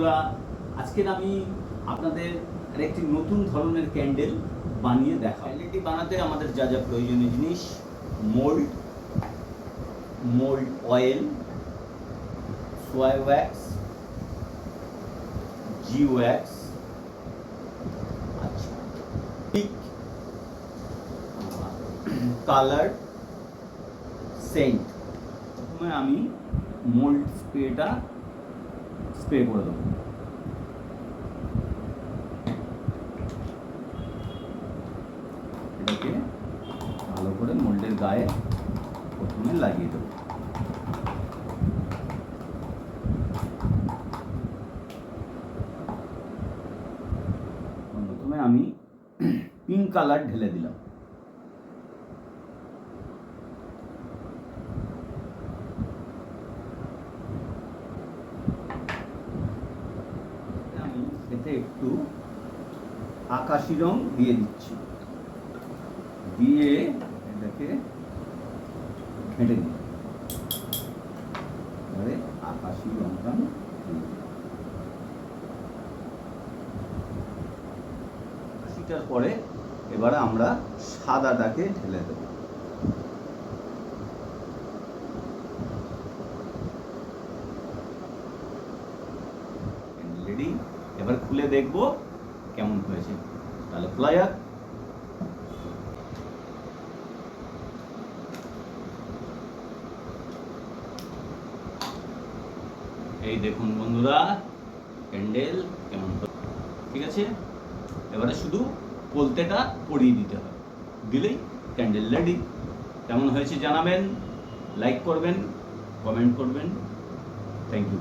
বন্ধুরা, আজকের আমি আপনাদের আরেকটি নতুন ধরনের ক্যান্ডেল বানিয়ে দেখাবো। ক্যান্ডেলটি বানাতে আমাদের যা যা প্রয়োজনীয় জিনিস: মোল্ড অয়েল, সোয়া ওয়্যাক্স, জি ওয়্যাক্স, আচ্ছা, পিক, কালার, সেন্ট। প্রথমে আমি মোল্ড স্প্রে করে দেবো। এটাকে ভালো করে মোল্ডের গায়ে প্রথমে লাগিয়ে দেবো। প্রথমে আমি পিঙ্ক কালার ঢেলে দিলাম। আমি এতে একটু আকাশি রং দিয়ে দিচ্ছি, দিয়ে এটাকে ঘেঁটে দিই। এবারে আকাশি রংটা আকাশিটার পরে এবারে আমরা সাদাটাকে ঢেলে দেব। রেডি। এবার খুলে দেখবো কেমন হয়েছে। তাহলে খোলা যাক। এই দেখুন বন্ধুরা, ক্যান্ডেল কেমন, ঠিক আছে। এবারে শুধু কলতেটা পরিয়ে দিতে হবে, দিলেই ক্যান্ডেল রেডি। কেমন হয়েছে জানাবেন, লাইক করবেন, কমেন্ট করবেন। Thank you.